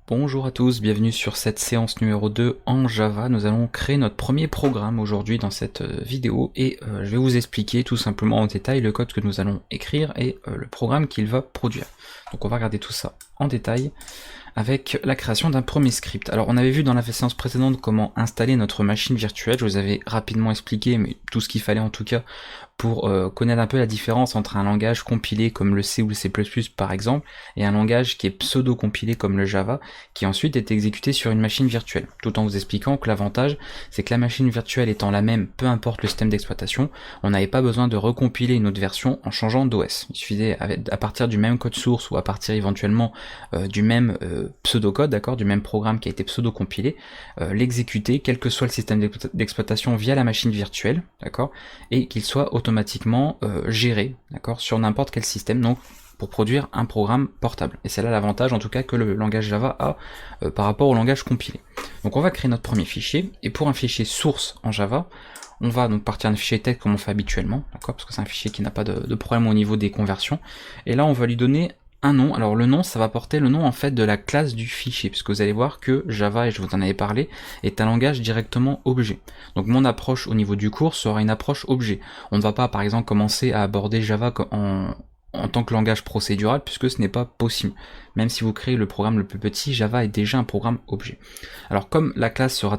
Bonjour à tous, bienvenue sur cette séance numéro 2 en Java. Nous allons créer notre premier programme aujourd'hui dans cette vidéo et je vais vous expliquer tout simplement en détail le code que nous allons écrire et le programme qu'il va produire. Donc on va regarder tout ça en détail avec la création d'un premier script. Alors on avait vu dans la séance précédente comment installer notre machine virtuelle, je vous avais rapidement expliqué mais tout ce qu'il fallait en tout cas pour connaître un peu la différence entre un langage compilé comme le C ou le C++ par exemple, et un langage qui est pseudo-compilé comme le Java, qui ensuite est exécuté sur une machine virtuelle, tout en vous expliquant que l'avantage, c'est que la machine virtuelle étant la même, peu importe le système d'exploitation, on n'avait pas besoin de recompiler une autre version en changeant d'OS. Il suffisait, à partir du même code source, ou à partir éventuellement du même pseudo-code, d'accord, du même programme qui a été pseudo-compilé, l'exécuter, quel que soit le système d'exploitation via la machine virtuelle, d'accord, et qu'il soit automatiquement géré, d'accord, sur n'importe quel système, donc pour produire un programme portable. Et c'est là l'avantage en tout cas que le langage Java a par rapport au langage compilé. Donc on va créer notre premier fichier, et pour un fichier source en Java, on va donc partir d'un fichier texte comme on fait habituellement, d'accord, parce que c'est un fichier qui n'a pas de problème au niveau des conversions, et là on va lui donner un nom. Alors le nom, ça va porter le nom en fait de la classe du fichier, puisque vous allez voir que Java, et je vous en avais parlé, est un langage directement objet. Donc mon approche au niveau du cours sera une approche objet. On ne va pas par exemple commencer à aborder Java en tant que langage procédural, puisque ce n'est pas possible. Même si vous créez le programme le plus petit, Java est déjà un programme objet. Alors comme la classe sera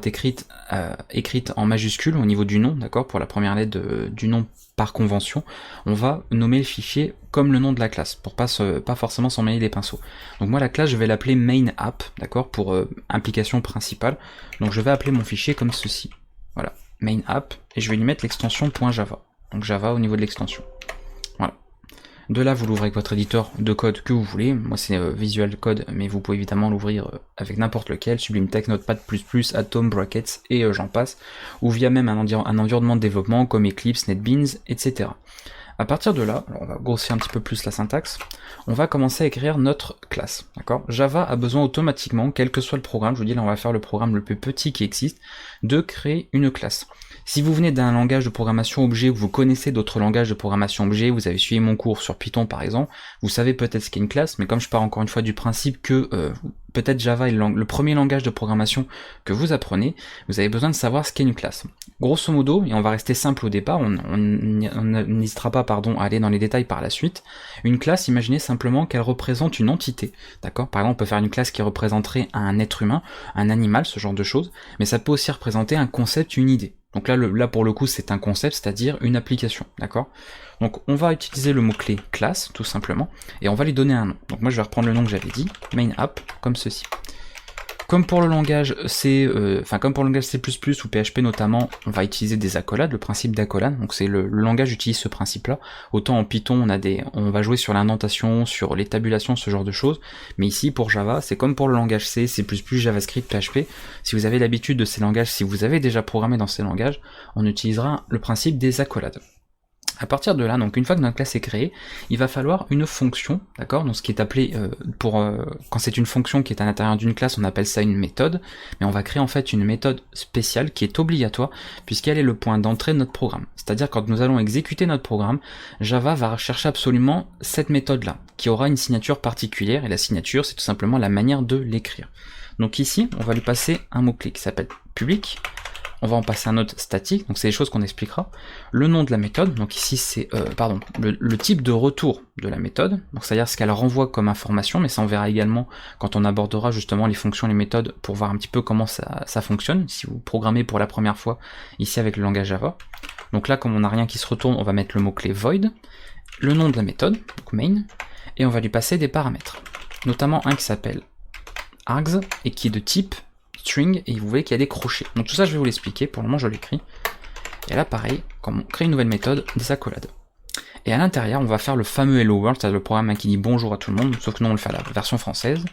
écrite en majuscule au niveau du nom, d'accord, pour la première lettre du nom par convention, on va nommer le fichier comme le nom de la classe, pour pas forcément s'en mêler les pinceaux. Donc moi la classe, je vais l'appeler main app, d'accord, pour implication principale. Donc je vais appeler mon fichier comme ceci. Voilà, main app, et je vais lui mettre l'extension .java. Donc Java au niveau de l'extension. Voilà. De là, vous l'ouvrez avec votre éditeur de code que vous voulez. Moi, c'est Visual Code, mais vous pouvez évidemment l'ouvrir avec n'importe lequel, Sublime Text, Notepad++, Atom, Brackets, et j'en passe, ou via même un environnement de développement comme Eclipse, NetBeans, etc. À partir de là, alors on va grossir un petit peu plus la syntaxe, on va commencer à écrire notre classe, d'accord. Java a besoin automatiquement, quel que soit le programme, je vous dis là on va faire le programme le plus petit qui existe, de créer une classe. Si vous venez d'un langage de programmation objet, ou vous connaissez d'autres langages de programmation objet, vous avez suivi mon cours sur Python par exemple, vous savez peut-être ce qu'est une classe, mais comme je pars encore une fois du principe que peut-être Java est le premier langage de programmation que vous apprenez, vous avez besoin de savoir ce qu'est une classe. Grosso modo, et on va rester simple au départ, on n'hésitera pas à aller dans les détails par la suite, une classe, imaginez simplement qu'elle représente une entité, d'accord. Par exemple, on peut faire une classe qui représenterait un être humain, un animal, ce genre de choses, mais ça peut aussi représenter un concept, une idée. Donc là pour le coup c'est un concept, c'est-à-dire une application, d'accord. Donc on va utiliser le mot-clé classe, tout simplement, et on va lui donner un nom. Donc moi je vais reprendre le nom que j'avais dit, main app, comme ceci. Comme pour le langage C, comme pour le langage C++ ou PHP notamment, on va utiliser des accolades, le principe d'accolade, donc c'est le langage utilise ce principe-là. Autant en Python, on va jouer sur l'indentation, sur les tabulations, ce genre de choses, mais ici pour Java, c'est comme pour le langage C, C++, JavaScript, PHP, si vous avez l'habitude de ces langages, si vous avez déjà programmé dans ces langages, on utilisera le principe des accolades. À partir de là, donc une fois que notre classe est créée, il va falloir une fonction, d'accord, donc ce qui est appelé, quand c'est une fonction qui est à l'intérieur d'une classe, on appelle ça une méthode, mais on va créer en fait une méthode spéciale qui est obligatoire, puisqu'elle est le point d'entrée de notre programme. C'est-à-dire quand nous allons exécuter notre programme, Java va rechercher absolument cette méthode-là, qui aura une signature particulière, et la signature c'est tout simplement la manière de l'écrire. Donc ici, on va lui passer un mot-clé qui s'appelle public. On va en passer un autre statique, donc c'est des choses qu'on expliquera. Le nom de la méthode, donc ici c'est le type de retour de la méthode, donc c'est-à-dire ce qu'elle renvoie comme information, mais ça on verra également quand on abordera justement les fonctions, les méthodes, pour voir un petit peu comment ça fonctionne, si vous programmez pour la première fois ici avec le langage Java. Donc là, comme on n'a rien qui se retourne, on va mettre le mot-clé void, le nom de la méthode, donc main, et on va lui passer des paramètres, notamment un qui s'appelle args, et qui est de type string, et vous voyez qu'il y a des crochets. Donc tout ça je vais vous l'expliquer, pour le moment je l'écris. Et là pareil, quand on crée une nouvelle méthode, des accolades. Et à l'intérieur, on va faire le fameux Hello World, c'est-à-dire le programme qui dit bonjour à tout le monde, sauf que nous on le fait à la version française,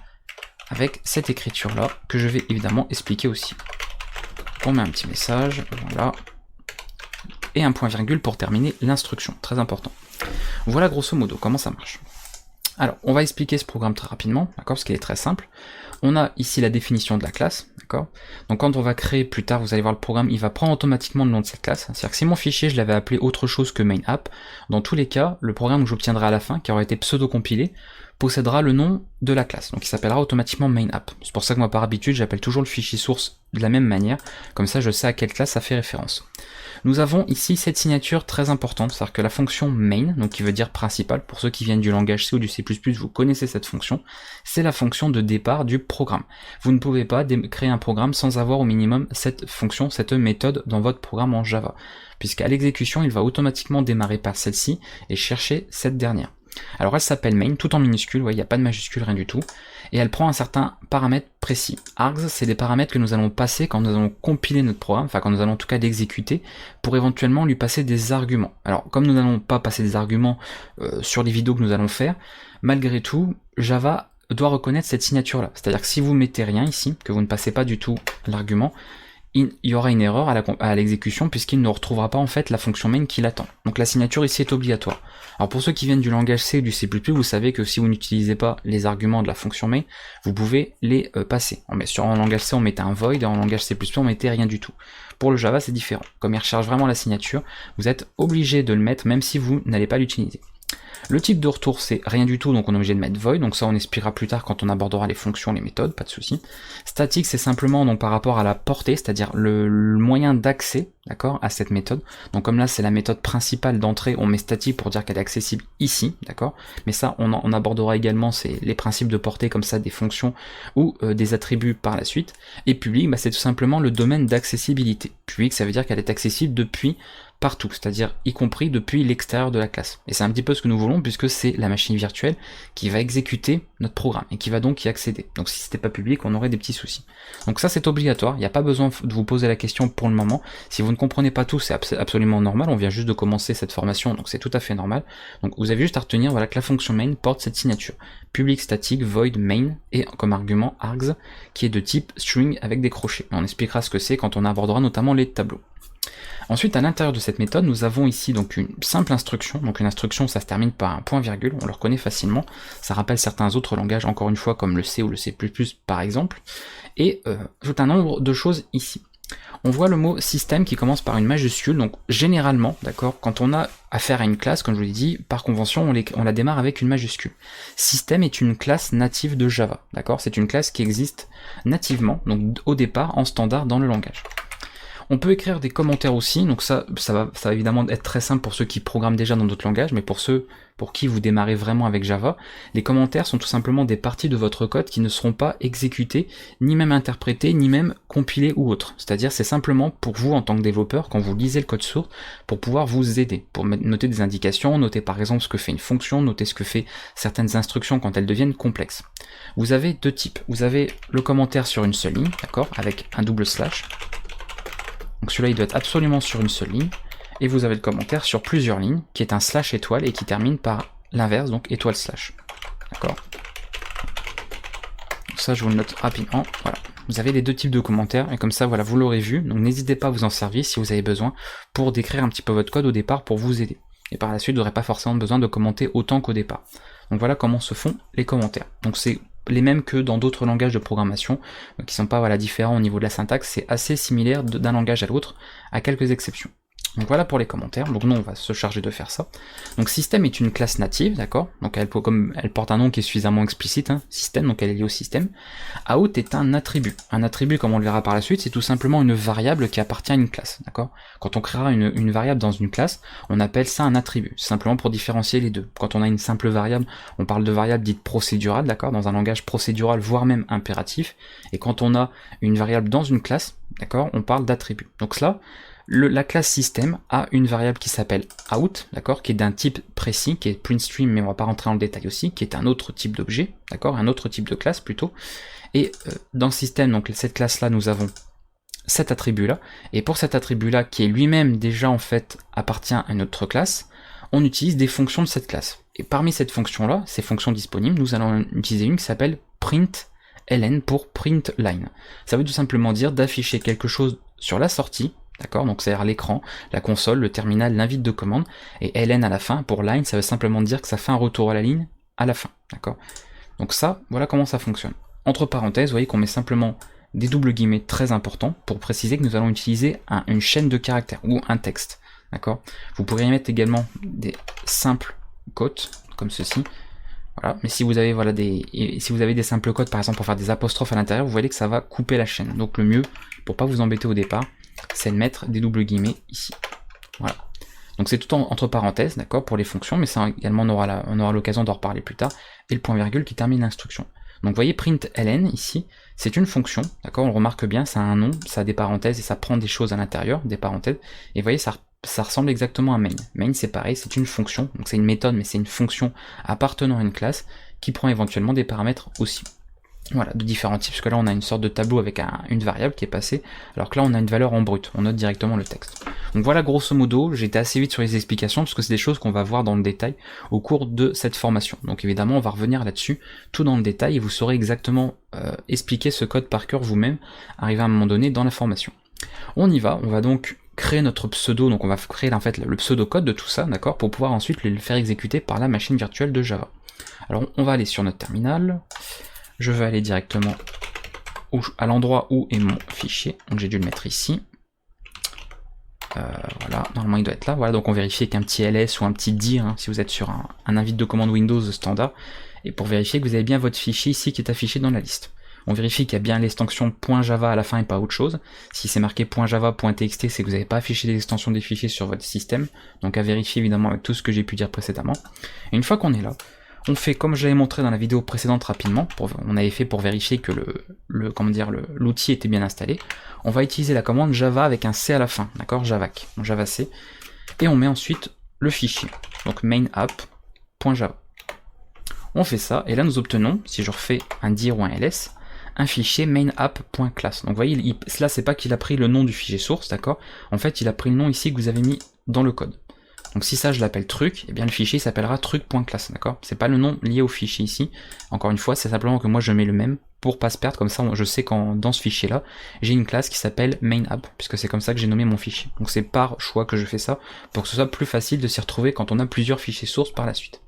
avec cette écriture là, que je vais évidemment expliquer aussi. On met un petit message, voilà, et un point virgule pour terminer l'instruction, très important. Voilà grosso modo comment ça marche. Alors, on va expliquer ce programme très rapidement, d'accord, parce qu'il est très simple. On a ici la définition de la classe, d'accord. Donc quand on va créer plus tard, vous allez voir le programme, il va prendre automatiquement le nom de cette classe. C'est-à-dire que si mon fichier, je l'avais appelé autre chose que main app, dans tous les cas, le programme que j'obtiendrai à la fin, qui aura été pseudo-compilé, possédera le nom de la classe, donc il s'appellera automatiquement main_app. C'est pour ça que moi par habitude j'appelle toujours le fichier source de la même manière, comme ça je sais à quelle classe ça fait référence. Nous avons ici cette signature très importante, c'est-à-dire que la fonction main, donc qui veut dire principal, pour ceux qui viennent du langage C ou du C++, vous connaissez cette fonction, c'est la fonction de départ du programme. Vous ne pouvez pas créer un programme sans avoir au minimum cette fonction, cette méthode dans votre programme en Java, puisqu'à l'exécution, il va automatiquement démarrer par celle-ci et chercher cette dernière. Alors elle s'appelle main, tout en minuscule, il n'y a pas de majuscule, rien du tout, et elle prend un certain paramètre précis. Args, c'est des paramètres que nous allons passer quand nous allons compiler notre programme, enfin quand nous allons en tout cas l'exécuter, pour éventuellement lui passer des arguments. Alors comme nous n'allons pas passer des arguments sur les vidéos que nous allons faire, malgré tout, Java doit reconnaître cette signature-là. C'est-à-dire que si vous mettez rien ici, que vous ne passez pas du tout l'argument, il y aura une erreur à l'exécution puisqu'il ne retrouvera pas en fait la fonction main qui l'attend. Donc la signature ici est obligatoire. Alors pour ceux qui viennent du langage C ou du C++, vous savez que si vous n'utilisez pas les arguments de la fonction main, vous pouvez les passer. En langage C on mettait un void et en langage C++ on mettait rien du tout. Pour le Java c'est différent. Comme il recherche vraiment la signature, vous êtes obligé de le mettre même si vous n'allez pas l'utiliser. Le type de retour c'est rien du tout, donc on est obligé de mettre void, donc ça on expliquera plus tard quand on abordera les fonctions, les méthodes, pas de souci. Statique c'est simplement donc par rapport à la portée, c'est-à-dire le moyen d'accès, d'accord, à cette méthode. Donc comme là c'est la méthode principale d'entrée, on met statique pour dire qu'elle est accessible ici, d'accord. Mais ça on abordera également les principes de portée comme ça des fonctions ou des attributs par la suite. Et public, c'est tout simplement le domaine d'accessibilité. Public ça veut dire qu'elle est accessible depuis partout, c'est-à-dire y compris depuis l'extérieur de la classe. Et c'est un petit peu ce que nous voulons puisque c'est la machine virtuelle qui va exécuter notre programme et qui va donc y accéder. Donc si c'était pas public, on aurait des petits soucis. Donc ça c'est obligatoire, il n'y a pas besoin de vous poser la question pour le moment. Si vous ne comprenez pas tout, c'est absolument normal, on vient juste de commencer cette formation, donc c'est tout à fait normal. Donc vous avez juste à retenir voilà, que la fonction main porte cette signature. Public static void main et comme argument args qui est de type string avec des crochets. On expliquera ce que c'est quand on abordera notamment les tableaux. Ensuite, à l'intérieur de cette méthode, nous avons ici donc une simple instruction. Donc une instruction, ça se termine par un point virgule, on le reconnaît facilement. Ça rappelle certains autres langages, encore une fois, comme le C ou le C++ par exemple. Et tout un nombre de choses ici. On voit le mot système qui commence par une majuscule, donc généralement, d'accord, quand on a affaire à une classe, comme je vous l'ai dit, par convention, on la démarre avec une majuscule. Système est une classe native de Java, d'accord, c'est une classe qui existe nativement, donc au départ, en standard dans le langage. On peut écrire des commentaires aussi, donc ça va évidemment être très simple pour ceux qui programment déjà dans d'autres langages, mais pour ceux pour qui vous démarrez vraiment avec Java, les commentaires sont tout simplement des parties de votre code qui ne seront pas exécutées, ni même interprétées, ni même compilées ou autres. C'est-à-dire c'est simplement pour vous en tant que développeur, quand vous lisez le code source, pour pouvoir vous aider, pour noter des indications, noter par exemple ce que fait une fonction, noter ce que fait certaines instructions quand elles deviennent complexes. Vous avez deux types, vous avez le commentaire sur une seule ligne, d'accord, avec un double slash. Donc celui-là il doit être absolument sur une seule ligne, et vous avez le commentaire sur plusieurs lignes, qui est un slash étoile et qui termine par l'inverse, donc étoile slash. D'accord. Ça je vous le note rapidement, voilà. Vous avez les deux types de commentaires, et comme ça voilà, vous l'aurez vu, donc n'hésitez pas à vous en servir si vous avez besoin, pour décrire un petit peu votre code au départ pour vous aider. Et par la suite vous n'aurez pas forcément besoin de commenter autant qu'au départ. Donc voilà comment se font les commentaires. Donc c'est les mêmes que dans d'autres langages de programmation, qui sont pas voilà, différents au niveau de la syntaxe, c'est assez similaire d'un langage à l'autre, à quelques exceptions. Donc voilà pour les commentaires, donc nous on va se charger de faire ça. Donc système est une classe native, d'accord, donc comme elle porte un nom qui est suffisamment explicite, hein, système, donc elle est liée au système. Out est un attribut. Un attribut, comme on le verra par la suite, c'est tout simplement une variable qui appartient à une classe, d'accord. Quand on créera une variable dans une classe, on appelle ça un attribut, simplement pour différencier les deux. Quand on a une simple variable, on parle de variable dite procédurale, d'accord, dans un langage procédural, voire même impératif, et quand on a une variable dans une classe, d'accord, on parle d'attribut. Donc cela, la classe système a une variable qui s'appelle out, d'accord, qui est d'un type précis, qui est printStream, mais on va pas rentrer dans le détail aussi, qui est un autre type d'objet, d'accord, un autre type de classe plutôt. Et dans le système, donc cette classe-là, nous avons cet attribut-là, et pour cet attribut-là, qui est lui-même déjà en fait appartient à une autre classe, on utilise des fonctions de cette classe. Et parmi cette fonction-là, ces fonctions disponibles, nous allons utiliser une qui s'appelle println pour printLine. Ça veut tout simplement dire d'afficher quelque chose sur la sortie, d'accord, donc c'est-à-dire l'écran, la console, le terminal, l'invite de commande, et ln à la fin, pour line, ça veut simplement dire que ça fait un retour à la ligne à la fin, d'accord. Donc ça, voilà comment ça fonctionne. Entre parenthèses, vous voyez qu'on met simplement des doubles guillemets très importants pour préciser que nous allons utiliser une chaîne de caractères, ou un texte, d'accord. Vous pourriez y mettre également des simples quotes, comme ceci, Voilà. Mais si vous avez voilà si vous avez des simples codes par exemple pour faire des apostrophes à l'intérieur, vous voyez que ça va couper la chaîne. Donc le mieux, pour pas vous embêter au départ, c'est de mettre des doubles guillemets ici. Voilà. Donc c'est tout entre parenthèses, d'accord, pour les fonctions, mais ça également on aura l'occasion d'en reparler plus tard, et le point virgule qui termine l'instruction. Donc vous voyez println ici, c'est une fonction, d'accord, on le remarque bien, ça a un nom, ça a des parenthèses et ça prend des choses à l'intérieur, des parenthèses, et vous voyez ça ressemble exactement à main. Main c'est pareil, c'est une fonction, donc c'est une méthode, mais c'est une fonction appartenant à une classe qui prend éventuellement des paramètres aussi. Voilà, de différents types, parce que là on a une sorte de tableau avec une variable qui est passée, alors que là on a une valeur en brut, on note directement le texte. Donc voilà grosso modo, j'ai été assez vite sur les explications, parce que c'est des choses qu'on va voir dans le détail au cours de cette formation. Donc évidemment on va revenir là-dessus, tout dans le détail, et vous saurez exactement expliquer ce code par cœur vous-même, arrivé à un moment donné dans la formation. On y va, on va donc créer notre pseudo, donc on va créer en fait le pseudo-code de tout ça, d'accord, pour pouvoir ensuite le faire exécuter par la machine virtuelle de Java. Alors on va aller sur notre terminal, je vais aller directement à l'endroit où est mon fichier, donc j'ai dû le mettre ici. Voilà, normalement il doit être là. Voilà, donc on vérifie avec un petit ls ou un petit dir, hein, si vous êtes sur un invite de commande Windows standard, et pour vérifier que vous avez bien votre fichier ici qui est affiché dans la liste. On vérifie qu'il y a bien l'extension .java à la fin et pas autre chose. Si c'est marqué .java.txt, c'est que vous n'avez pas affiché les extensions des fichiers sur votre système, donc à vérifier évidemment avec tout ce que j'ai pu dire précédemment. Et une fois qu'on est là, on fait comme je l'avais montré dans la vidéo précédente rapidement, on avait fait pour vérifier que l'outil était bien installé. On va utiliser la commande Java avec un C à la fin, d'accord, Javac, donc Java C, et on met ensuite le fichier, donc mainapp.java. On fait ça, et là nous obtenons, si je refais un dir ou un ls, un fichier mainapp.class. Donc vous voyez, là c'est pas qu'il a pris le nom du fichier source, d'accord, en fait il a pris le nom ici que vous avez mis dans le code. Donc si ça je l'appelle truc, et bien le fichier s'appellera truc.class, d'accord? C'est pas le nom lié au fichier ici. Encore une fois, c'est simplement que moi je mets le même pour pas se perdre, comme ça je sais qu'en dans ce fichier là, j'ai une classe qui s'appelle mainapp, puisque c'est comme ça que j'ai nommé mon fichier. Donc c'est par choix que je fais ça, pour que ce soit plus facile de s'y retrouver quand on a plusieurs fichiers sources par la suite.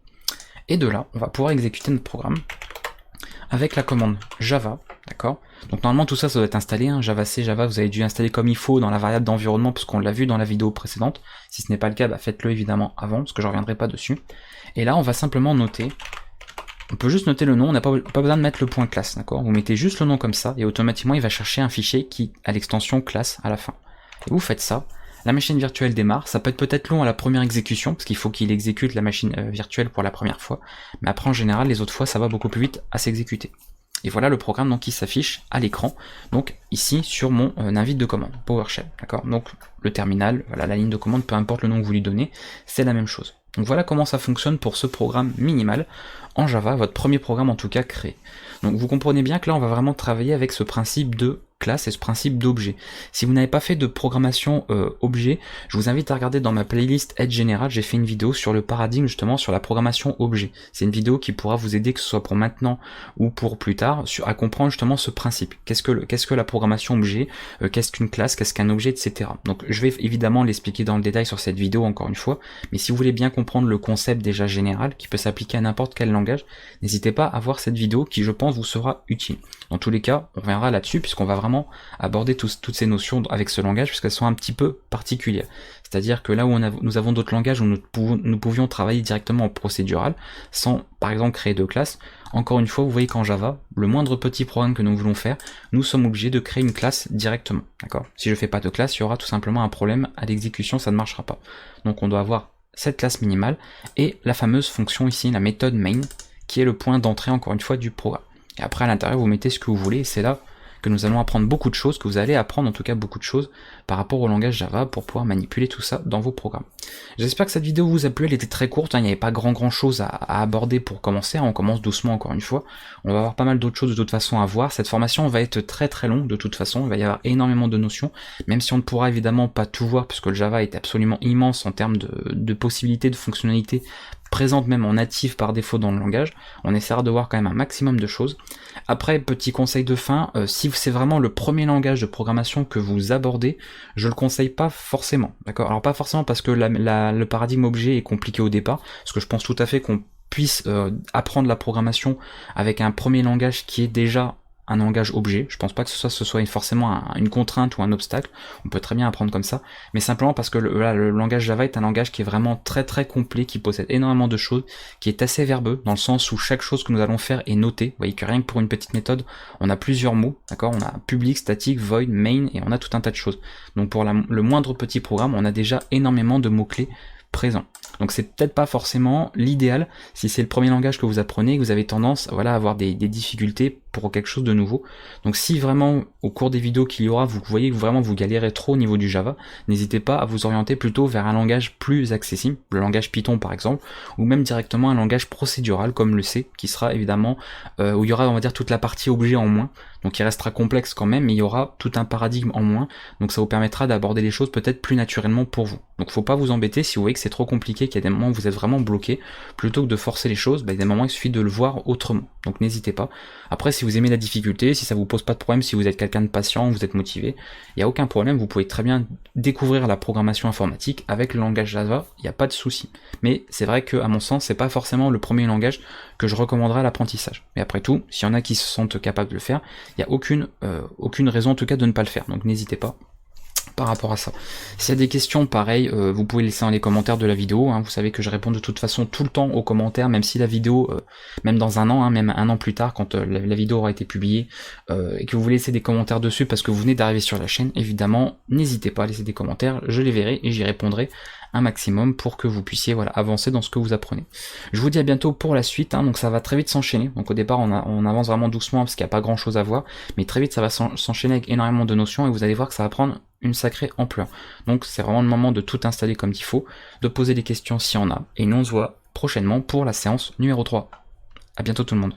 Et de là, on va pouvoir exécuter notre programme avec la commande Java, d'accord? Donc normalement tout ça, ça doit être installé, hein, Java C, Java, vous avez dû installer comme il faut dans la variable d'environnement, parce qu'on l'a vu dans la vidéo précédente. Si ce n'est pas le cas, bah faites-le évidemment avant, parce que je ne reviendrai pas dessus. Et là, on va simplement noter, on peut juste noter le nom, on n'a pas besoin de mettre le point classe, d'accord? Vous mettez juste le nom comme ça, et automatiquement il va chercher un fichier qui a l'extension classe à la fin. Et vous faites ça, la machine virtuelle démarre, ça peut être peut-être long à la première exécution, parce qu'il faut qu'il exécute la machine virtuelle pour la première fois, mais après en général, les autres fois, ça va beaucoup plus vite à s'exécuter. Et voilà le programme donc qui s'affiche à l'écran, donc ici sur mon invite de commande, PowerShell, d'accord? Donc le terminal, voilà la ligne de commande, peu importe le nom que vous lui donnez, c'est la même chose. Donc voilà comment ça fonctionne pour ce programme minimal en Java, votre premier programme en tout cas créé. Donc vous comprenez bien que là on va vraiment travailler avec ce principe de classe et ce principe d'objet. Si vous n'avez pas fait de programmation objet, je vous invite à regarder dans ma playlist Aide Générale, j'ai fait une vidéo sur le paradigme justement sur la programmation objet. C'est une vidéo qui pourra vous aider, que ce soit pour maintenant ou pour plus tard, à comprendre justement ce principe. Qu'est-ce que la programmation objet, qu'est-ce qu'une classe, qu'est-ce qu'un objet, etc. Donc je vais évidemment l'expliquer dans le détail sur cette vidéo encore une fois, mais si vous voulez bien comprendre le concept déjà général, qui peut s'appliquer à n'importe quel langage, n'hésitez pas à voir cette vidéo qui je pense vous sera utile. Dans tous les cas, on reviendra là-dessus puisqu'on va vraiment aborder toutes ces notions avec ce langage puisqu'elles sont un petit peu particulières. C'est-à-dire que là où nous avons d'autres langages où nous pouvions travailler directement en procédural, sans par exemple créer de classe, encore une fois vous voyez qu'en Java, le moindre petit programme que nous voulons faire, nous sommes obligés de créer une classe directement. D'accord ? Si je fais pas de classe, il y aura tout simplement un problème à l'exécution, ça ne marchera pas. Donc on doit avoir cette classe minimale et la fameuse fonction ici, la méthode main, qui est le point d'entrée encore une fois du programme. Et après à l'intérieur vous mettez ce que vous voulez et c'est là que nous allons apprendre beaucoup de choses, que vous allez apprendre en tout cas beaucoup de choses par rapport au langage Java pour pouvoir manipuler tout ça dans vos programmes. J'espère que cette vidéo vous a plu, elle était très courte, hein, il n'y avait pas grand chose à aborder pour commencer, hein, on commence doucement encore une fois, on va avoir pas mal d'autres choses de toute façon à voir, cette formation va être très longue de toute façon, il va y avoir énormément de notions, même si on ne pourra évidemment pas tout voir puisque le Java est absolument immense en termes de possibilités, de fonctionnalités, présente même en natif par défaut dans le langage, on essaiera de voir quand même un maximum de choses. Après, petit conseil de fin, si c'est vraiment le premier langage de programmation que vous abordez, je le conseille pas forcément, d'accord? Alors pas forcément parce que le paradigme objet est compliqué au départ, parce que je pense tout à fait qu'on puisse apprendre la programmation avec un premier langage qui est déjà un langage objet. Je pense pas que ce soit forcément une contrainte ou un obstacle. On peut très bien apprendre comme ça, mais simplement parce que le langage Java est un langage qui est vraiment très très complet, qui possède énormément de choses, qui est assez verbeux, dans le sens où chaque chose que nous allons faire est notée. Vous voyez que rien que pour une petite méthode, on a plusieurs mots, d'accord? On a public, static, void, main, et on a tout un tas de choses. Donc pour le moindre petit programme, on a déjà énormément de mots-clés présents. Donc c'est peut-être pas forcément l'idéal si c'est le premier langage que vous apprenez et que vous avez tendance à avoir des difficultés pour quelque chose de nouveau. Donc si vraiment au cours des vidéos qu'il y aura, vous voyez que vraiment vous galérez trop au niveau du Java, n'hésitez pas à vous orienter plutôt vers un langage plus accessible, le langage Python par exemple, ou même directement un langage procédural comme le C, qui sera évidemment où il y aura, on va dire, toute la partie objet en moins. Donc il restera complexe quand même, mais il y aura tout un paradigme en moins, donc ça vous permettra d'aborder les choses peut-être plus naturellement pour vous. Donc faut pas vous embêter si vous voyez que c'est trop compliqué, qu'il y a des moments où vous êtes vraiment bloqué, plutôt que de forcer les choses, il y a des moments il suffit de le voir autrement. Donc n'hésitez pas. Après, si vous aimez la difficulté, si ça vous pose pas de problème, si vous êtes quelqu'un de patient, vous êtes motivé, il n'y a aucun problème, vous pouvez très bien découvrir la programmation informatique avec le langage Java, il n'y a pas de souci. Mais c'est vrai que, à mon sens, c'est pas forcément le premier langage que je recommanderais à l'apprentissage. Mais après tout, s'il y en a qui se sentent capables de le faire, il n'y a aucune raison en tout cas de ne pas le faire, donc n'hésitez pas par rapport à ça. S'il y a des questions, pareil, vous pouvez laisser dans les commentaires de la vidéo, vous savez que je réponds de toute façon tout le temps aux commentaires, même si la vidéo, même dans un an, même un an plus tard, quand la vidéo aura été publiée, et que vous voulez laisser des commentaires dessus parce que vous venez d'arriver sur la chaîne, évidemment, n'hésitez pas à laisser des commentaires, je les verrai et j'y répondrai un maximum pour que vous puissiez avancer dans ce que vous apprenez. Je vous dis à bientôt pour la suite, donc ça va très vite s'enchaîner. Donc au départ on avance vraiment doucement parce qu'il n'y a pas grand chose à voir, mais très vite ça va s'enchaîner avec énormément de notions et vous allez voir que ça va prendre une sacrée ampleur. Donc c'est vraiment le moment de tout installer comme il faut, de poser des questions s'il y en a, et nous on se voit prochainement pour la séance numéro 3. À bientôt tout le monde.